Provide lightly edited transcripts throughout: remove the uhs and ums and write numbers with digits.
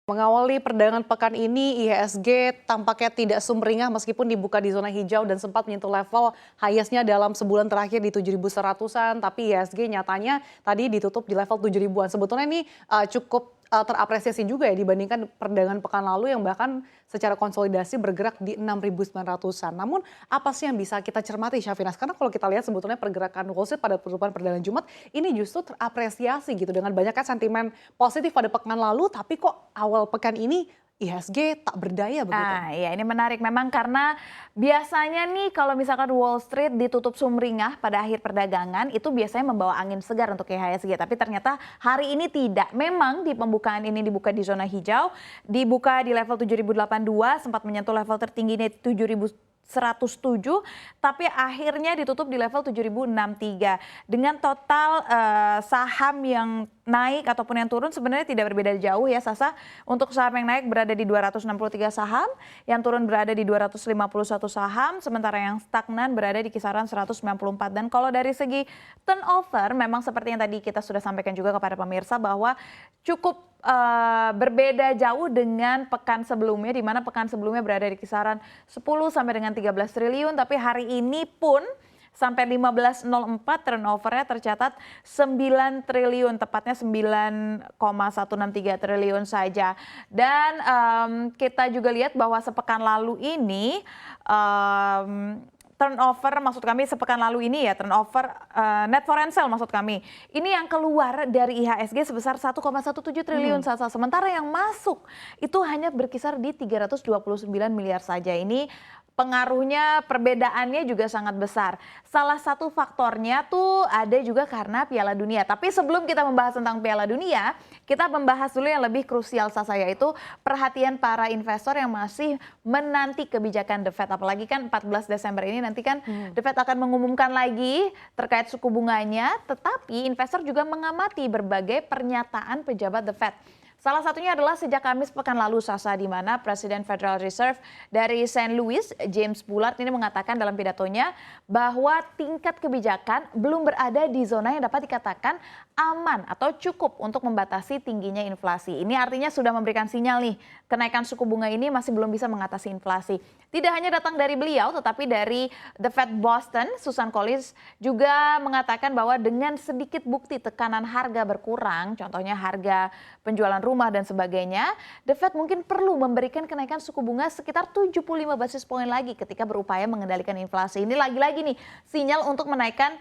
Mengawali perdagangan pekan ini, IHSG tampaknya tidak sumringah meskipun dibuka di zona hijau dan sempat menyentuh level highest-nya dalam sebulan terakhir di 7.100-an, tapi IHSG nyatanya tadi ditutup di level 7.000-an. Sebetulnya ini cukup terapresiasi juga ya dibandingkan perdagangan pekan lalu yang bahkan secara konsolidasi bergerak di 6.900-an. Namun apa sih yang bisa kita cermati, Syafinas? Karena kalau kita lihat sebetulnya pergerakan Wall Street pada penutupan perdagangan Jumat ini justru terapresiasi gitu dengan banyaknya sentimen positif pada pekan lalu, tapi kok awal pekan ini IHSG tak berdaya begitu. Ya ini menarik memang karena biasanya nih kalau misalkan Wall Street ditutup sumringah pada akhir perdagangan itu biasanya membawa angin segar untuk IHSG. Tapi ternyata hari ini tidak. Memang di pembukaan ini dibuka di zona hijau, dibuka di level 7.082, sempat menyentuh level tertingginya 7.107, tapi akhirnya ditutup di level 7.063 dengan total saham yang naik ataupun yang turun sebenarnya tidak berbeda jauh ya Sasa. Untuk saham yang naik berada di 263 saham, yang turun berada di 251 saham, sementara yang stagnan berada di kisaran 194. Dan kalau dari segi turnover memang seperti yang tadi kita sudah sampaikan juga kepada pemirsa bahwa cukup berbeda jauh dengan pekan sebelumnya, di mana pekan sebelumnya berada di kisaran 10 sampai dengan 13 triliun, tapi hari ini pun sampai 15.04 turnovernya tercatat 9 triliun, tepatnya 9,163 triliun saja. Dan kita juga lihat bahwa sepekan lalu ini turnover, maksud kami sepekan lalu ini ya, turnover net foreign sale maksud kami. Ini yang keluar dari IHSG sebesar 1,17 triliun Sasa. Sementara yang masuk itu hanya berkisar di 329 miliar saja. Ini pengaruhnya, perbedaannya juga sangat besar. Salah satu faktornya tuh ada juga karena Piala Dunia. Tapi sebelum kita membahas tentang Piala Dunia, kita membahas dulu yang lebih krusial Sasa, yaitu perhatian para investor yang masih menanti kebijakan The Fed. Apalagi kan 14 Desember ini nanti kan The Fed akan mengumumkan lagi terkait suku bunganya, tetapi investor juga mengamati berbagai pernyataan pejabat The Fed. Salah satunya adalah sejak Kamis pekan lalu Sasa, di mana Presiden Federal Reserve dari St. Louis, James Bullard ini mengatakan dalam pidatonya bahwa tingkat kebijakan belum berada di zona yang dapat dikatakan aman atau cukup untuk membatasi tingginya inflasi. Ini artinya sudah memberikan sinyal nih, kenaikan suku bunga ini masih belum bisa mengatasi inflasi. Tidak hanya datang dari beliau, tetapi dari The Fed Boston, Susan Collins juga mengatakan bahwa dengan sedikit bukti tekanan harga berkurang, contohnya harga penjualan rumah dan sebagainya, The Fed mungkin perlu memberikan kenaikan suku bunga sekitar 75 basis poin lagi ketika berupaya mengendalikan inflasi. Ini lagi-lagi nih sinyal untuk menaikkan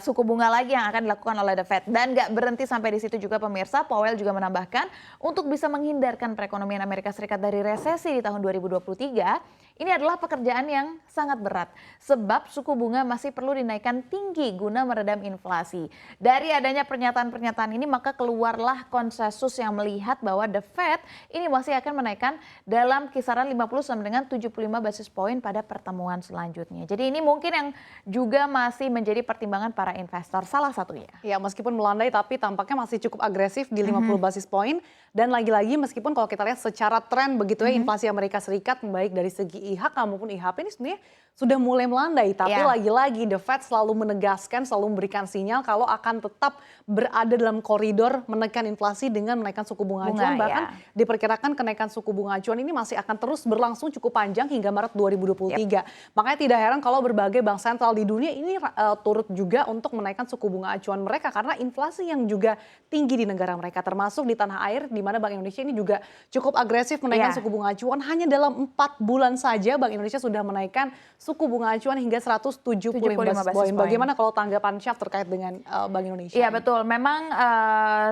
suku bunga lagi yang akan dilakukan oleh The Fed. Dan nggak berhenti sampai di situ juga pemirsa, Powell juga menambahkan untuk bisa menghindarkan perekonomian Amerika Serikat dari resesi di tahun 2023, ini adalah pekerjaan yang sangat berat sebab suku bunga masih perlu dinaikkan tinggi guna meredam inflasi. Dari adanya pernyataan-pernyataan ini maka keluarlah konsensus yang melihat bahwa The Fed ini masih akan menaikkan dalam kisaran 50 sampai dengan 75 basis poin pada pertemuan selanjutnya. Jadi ini mungkin yang juga masih menjadi pertimbangan para investor salah satunya. Ya, meskipun melandai tapi tampaknya masih cukup agresif di 50 basis poin. Dan lagi-lagi meskipun kalau kita lihat secara tren begitu ya inflasi Amerika Serikat baik dari segi IHK maupun IHP ini sebenarnya sudah mulai melandai. Tapi lagi-lagi The Fed selalu menegaskan, selalu memberikan sinyal kalau akan tetap berada dalam koridor menekan inflasi dengan menaikkan suku bunga acuan. Bahkan diperkirakan kenaikan suku bunga acuan ini masih akan terus berlangsung cukup panjang hingga Maret 2023. Makanya tidak heran kalau berbagai bank sentral di dunia ini turut juga untuk menaikkan suku bunga acuan mereka karena inflasi yang juga tinggi di negara mereka, termasuk di tanah air di mana Bank Indonesia ini juga cukup agresif menaikkan suku bunga acuan. Hanya dalam 4 bulan saja Bank Indonesia sudah menaikkan suku bunga acuan hingga 175 basis poin. Bagaimana kalau tanggapan Syaf terkait dengan Bank Indonesia? Iya betul, memang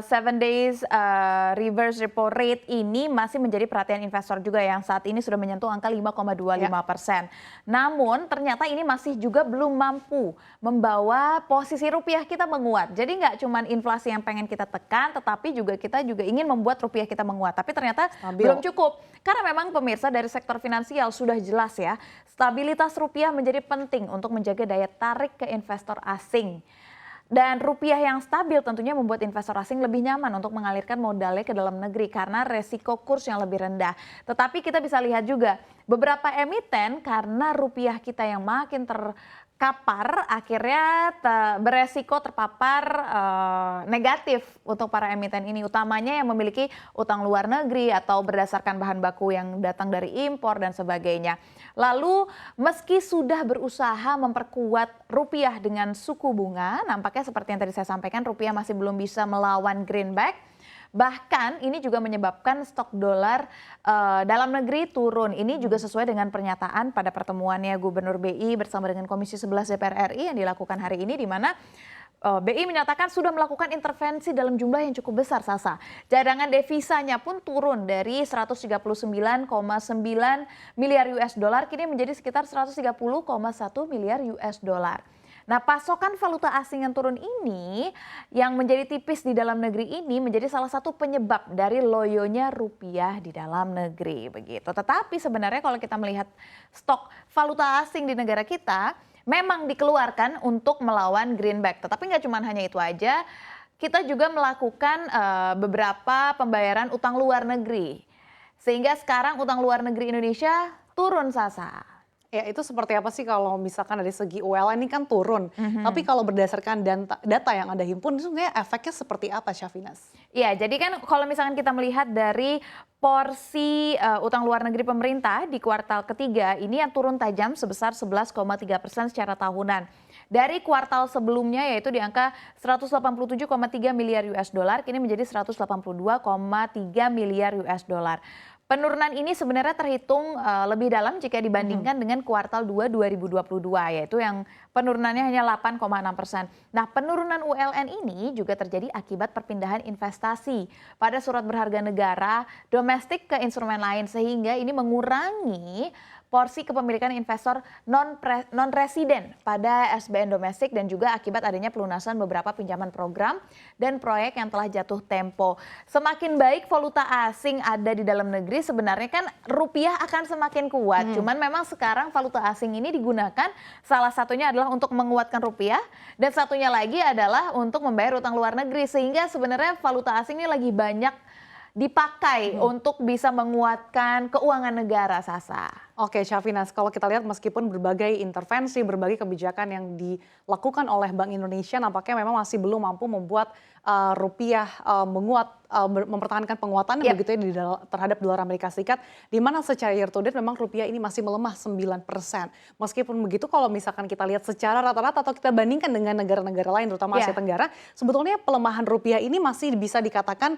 7 days reverse repo rate ini masih menjadi perhatian investor juga yang saat ini sudah menyentuh angka 5,25%. Namun ternyata ini masih juga belum mampu membawa posisi rupiah kita menguat. Jadi nggak cuma inflasi yang pengen kita tekan, tetapi juga kita juga ingin membuat rupiah kita menguat. Tapi ternyata belum cukup. Karena memang pemirsa dari sektor finansial sudah jelas ya, stabilitas rupiah menjadi penting untuk menjaga daya tarik ke investor asing. Dan rupiah yang stabil tentunya membuat investor asing lebih nyaman untuk mengalirkan modalnya ke dalam negeri karena resiko kurs yang lebih rendah. Tetapi kita bisa lihat juga beberapa emiten karena rupiah kita yang makin kapar akhirnya beresiko terpapar negatif untuk para emiten ini, utamanya yang memiliki utang luar negeri atau berdasarkan bahan baku yang datang dari impor dan sebagainya. Lalu meski sudah berusaha memperkuat rupiah dengan suku bunga, nampaknya seperti yang tadi saya sampaikan, rupiah masih belum bisa melawan greenback. Bahkan ini juga menyebabkan stok dolar dalam negeri turun. Ini juga sesuai dengan pernyataan pada pertemuannya Gubernur BI bersama dengan Komisi 11 DPR RI yang dilakukan hari ini, di mana BI menyatakan sudah melakukan intervensi dalam jumlah yang cukup besar, Sasa. Cadangan devisanya pun turun dari 139,9 miliar US dollar kini menjadi sekitar 130,1 miliar US dollar. Nah, pasokan valuta asing yang turun ini yang menjadi tipis di dalam negeri ini menjadi salah satu penyebab dari loyonya rupiah di dalam negeri begitu. Tetapi sebenarnya kalau kita melihat stok valuta asing di negara kita memang dikeluarkan untuk melawan greenback. Tetapi nggak cuma hanya itu aja, kita juga melakukan beberapa pembayaran utang luar negeri. Sehingga sekarang utang luar negeri Indonesia turun, Sasa. Ya, itu seperti apa sih kalau misalkan dari segi ULN ini kan turun. Tapi kalau berdasarkan data yang Anda himpun, itu sebenarnya efeknya seperti apa, Syafinas? Iya, jadi kan kalau misalkan kita melihat dari porsi utang luar negeri pemerintah di kuartal ketiga ini yang turun tajam sebesar 11,3% secara tahunan. Dari kuartal sebelumnya yaitu di angka 187,3 miliar US dollar, kini menjadi 182,3 miliar US dollar. Penurunan ini sebenarnya terhitung lebih dalam jika dibandingkan dengan kuartal 2 2022, yaitu yang penurunannya hanya 8,6%. Nah, penurunan ULN ini juga terjadi akibat perpindahan investasi pada surat berharga negara domestik ke instrumen lain, sehingga ini mengurangi porsi kepemilikan investor non-residen pada SBN domestik dan juga akibat adanya pelunasan beberapa pinjaman program dan proyek yang telah jatuh tempo. Semakin baik valuta asing ada di dalam negeri, sebenarnya kan rupiah akan semakin kuat. Cuman memang sekarang valuta asing ini digunakan salah satunya adalah untuk menguatkan rupiah dan satunya lagi adalah untuk membayar utang luar negeri, sehingga sebenarnya valuta asing ini lagi banyak dipakai untuk bisa menguatkan keuangan negara, Sasa. Oke, Syafinas, kalau kita lihat meskipun berbagai intervensi, berbagai kebijakan yang dilakukan oleh Bank Indonesia nampaknya memang masih belum mampu membuat rupiah mempertahankan penguatannya begitu ya terhadap dolar Amerika Serikat, di mana secara year to date memang rupiah ini masih melemah 9%. Meskipun begitu, kalau misalkan kita lihat secara rata-rata atau kita bandingkan dengan negara-negara lain terutama Asia Tenggara, sebetulnya pelemahan rupiah ini masih bisa dikatakan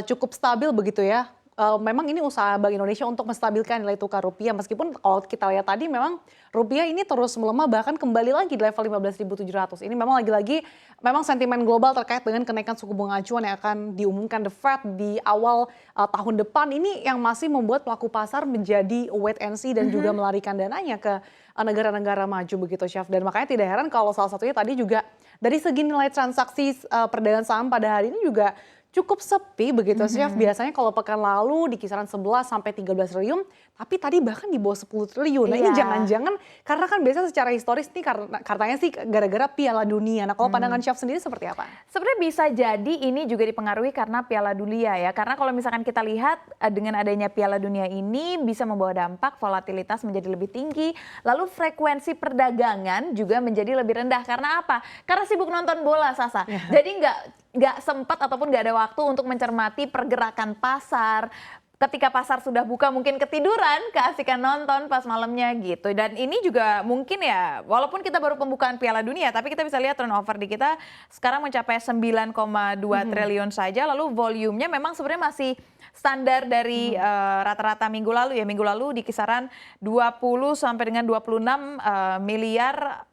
cukup stabil begitu ya. Memang ini usaha Bank Indonesia untuk menstabilkan nilai tukar rupiah, meskipun kalau kita lihat tadi memang rupiah ini terus melemah, bahkan kembali lagi di level 15.700. Ini memang lagi-lagi memang sentimen global terkait dengan kenaikan suku bunga acuan yang akan diumumkan The Fed di awal tahun depan ini yang masih membuat pelaku pasar menjadi wait and see dan juga melarikan dananya ke negara-negara maju begitu, Chef. Dan makanya tidak heran kalau salah satunya tadi juga dari segi nilai transaksi perdagangan saham pada hari ini juga cukup sepi begitu, Chef. Biasanya kalau pekan lalu di kisaran 11 sampai 13 triliun, tapi tadi bahkan di bawah 10 triliun. Nah, ini jangan-jangan karena kan biasanya secara historis nih katanya sih gara-gara Piala Dunia. Nah, kalau pandangan Chef sendiri seperti apa? Sebenarnya bisa jadi ini juga dipengaruhi karena Piala Dunia ya. Karena kalau misalkan kita lihat dengan adanya Piala Dunia ini bisa membawa dampak volatilitas menjadi lebih tinggi, lalu frekuensi perdagangan juga menjadi lebih rendah. Karena apa? Karena sibuk nonton bola, Sasa. Jadi nggak sempat ataupun nggak ada waktu untuk mencermati pergerakan pasar. Ketika pasar sudah buka mungkin ketiduran, keasikan nonton pas malamnya gitu. Dan ini juga mungkin ya, walaupun kita baru pembukaan Piala Dunia, tapi kita bisa lihat turnover di kita sekarang mencapai 9,2 triliun saja. Lalu volumenya memang sebenarnya masih standar dari rata-rata minggu lalu ya. Minggu lalu di kisaran 20 sampai dengan 26 miliar.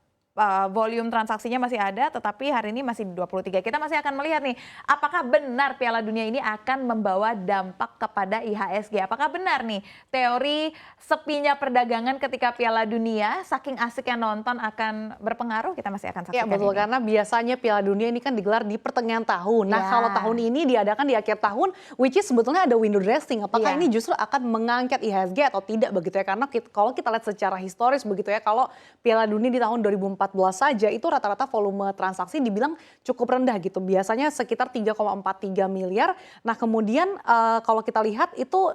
Volume transaksinya masih ada, tetapi hari ini masih di 23. Kita masih akan melihat nih, apakah benar Piala Dunia ini akan membawa dampak kepada IHSG? Apakah benar nih teori sepinya perdagangan ketika Piala Dunia, saking asiknya nonton akan berpengaruh? Kita masih akan saksikan. Ya betul, karena biasanya Piala Dunia ini kan digelar di pertengahan tahun. Nah, kalau tahun ini diadakan di akhir tahun, which is sebetulnya ada window dressing. Apakah ini justru akan mengangkat IHSG atau tidak begitu ya? Karena kalau kita lihat secara historis begitu ya, kalau Piala Dunia di tahun 2014 saja itu rata-rata volume transaksi dibilang cukup rendah gitu. Biasanya sekitar 3,43 miliar. Nah, kemudian kalau kita lihat itu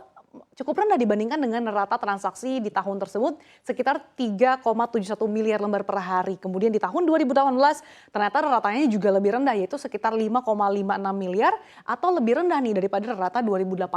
cukup rendah dibandingkan dengan rata transaksi di tahun tersebut sekitar 3,71 miliar lembar per hari. Kemudian di tahun 2018 ternyata ratanya juga lebih rendah yaitu sekitar 5,56 miliar atau lebih rendah nih daripada rata 2018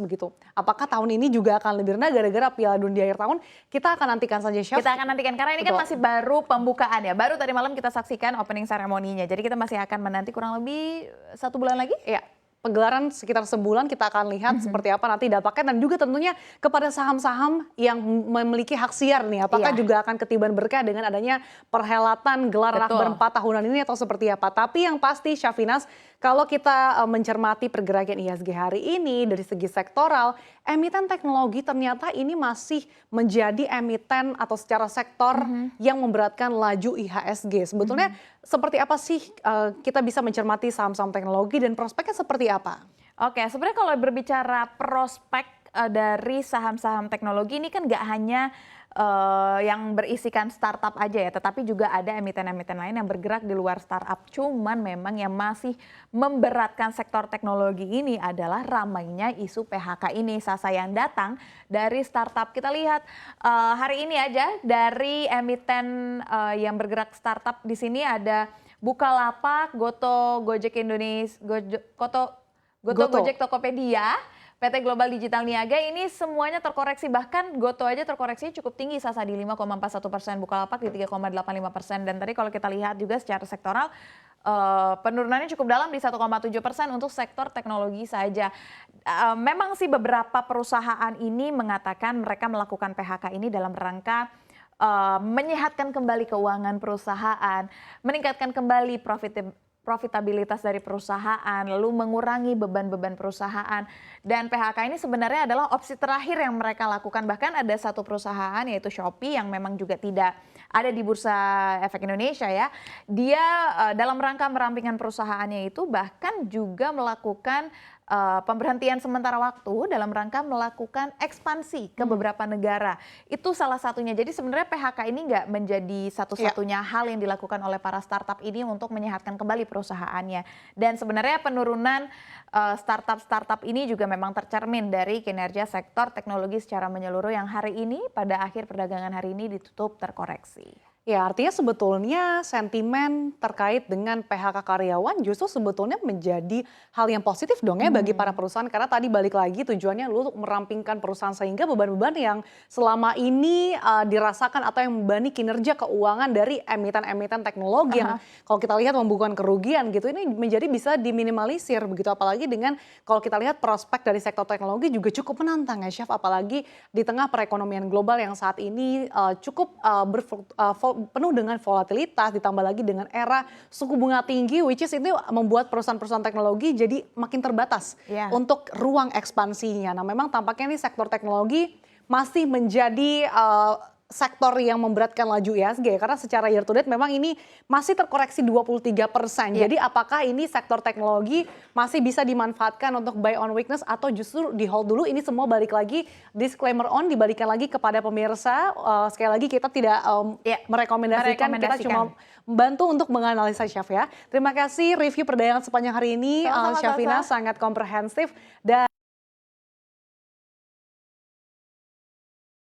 begitu. Apakah tahun ini juga akan lebih rendah gara-gara Piala Dunia di akhir tahun? Kita akan nantikan saja, Chef. Kita akan nantikan karena ini kan masih baru pembukaan ya. Baru tadi malam kita saksikan opening seremoninya. Jadi kita masih akan menanti kurang lebih 1 bulan lagi. Ya, penggelaran sekitar sebulan kita akan lihat seperti apa nanti dampaknya dan juga tentunya kepada saham-saham yang memiliki hak siar nih. Apakah juga akan ketiban berkah dengan adanya perhelatan gelar Akbar 4 tahunan ini atau seperti apa. Tapi yang pasti Syafina's, kalau kita mencermati pergerakan IHSG hari ini dari segi sektoral, emiten teknologi ternyata ini masih menjadi emiten atau secara sektor yang memberatkan laju IHSG. Sebetulnya seperti apa sih kita bisa mencermati saham-saham teknologi dan prospeknya seperti apa? Oke, sebenarnya kalau berbicara prospek dari saham-saham teknologi ini kan nggak hanya yang berisikan startup aja ya, tetapi juga ada emiten-emiten lain yang bergerak di luar startup. Cuman memang yang masih memberatkan sektor teknologi ini adalah ramainya isu PHK ini, Sasa, yang datang dari startup. Kita lihat hari ini aja dari emiten yang bergerak startup di sini ada Bukalapak, Goto, Gojek Indonesia, Gojek Tokopedia, PT Global Digital Niaga, ini semuanya terkoreksi, bahkan Goto aja terkoreksi cukup tinggi, Sasa, di 5,41%, Bukalapak di 3,85%. Dan tadi kalau kita lihat juga secara sektoral, penurunannya cukup dalam di 1,7% untuk sektor teknologi saja. Memang sih beberapa perusahaan ini mengatakan mereka melakukan PHK ini dalam rangka menyehatkan kembali keuangan perusahaan, meningkatkan kembali profitabilitas dari perusahaan, lalu mengurangi beban-beban perusahaan. Dan PHK ini sebenarnya adalah opsi terakhir yang mereka lakukan. Bahkan ada satu perusahaan yaitu Shopee yang memang juga tidak ada di Bursa Efek Indonesia ya. Dia dalam rangka merampingkan perusahaannya itu bahkan juga melakukan pemberhentian sementara waktu dalam rangka melakukan ekspansi ke beberapa negara. Itu salah satunya. Jadi sebenarnya PHK ini nggak menjadi satu-satunya hal yang dilakukan oleh para startup ini untuk menyehatkan kembali perusahaannya. Dan sebenarnya penurunan startup-startup ini juga memang tercermin dari kinerja sektor teknologi secara menyeluruh yang hari ini pada akhir perdagangan hari ini ditutup terkoreksi. Ya, artinya sebetulnya sentimen terkait dengan PHK karyawan justru sebetulnya menjadi hal yang positif dong ya bagi para perusahaan. Karena tadi balik lagi tujuannya untuk merampingkan perusahaan sehingga beban-beban yang selama ini dirasakan atau yang membebani kinerja keuangan dari emiten-emiten teknologi yang kalau kita lihat membukukan kerugian gitu, ini menjadi bisa diminimalisir begitu. Apalagi dengan kalau kita lihat prospek dari sektor teknologi juga cukup menantang ya Chef. Apalagi di tengah perekonomian global yang saat ini cukup penuh dengan volatilitas, ditambah lagi dengan era suku bunga tinggi, which is itu membuat perusahaan-perusahaan teknologi jadi makin terbatas untuk ruang ekspansinya. Nah, memang tampaknya nih sektor teknologi masih menjadi sektor yang memberatkan laju IHSG karena secara year to date memang ini masih terkoreksi 23%. Jadi apakah ini sektor teknologi masih bisa dimanfaatkan untuk buy on weakness atau justru di hold dulu? Ini semua balik lagi disclaimer on dibalikan lagi kepada pemirsa. Sekali lagi kita tidak merekomendasikan, kita cuma membantu untuk menganalisa Chef ya. Terima kasih review perdagangan sepanjang hari ini Syafina sangat komprehensif dan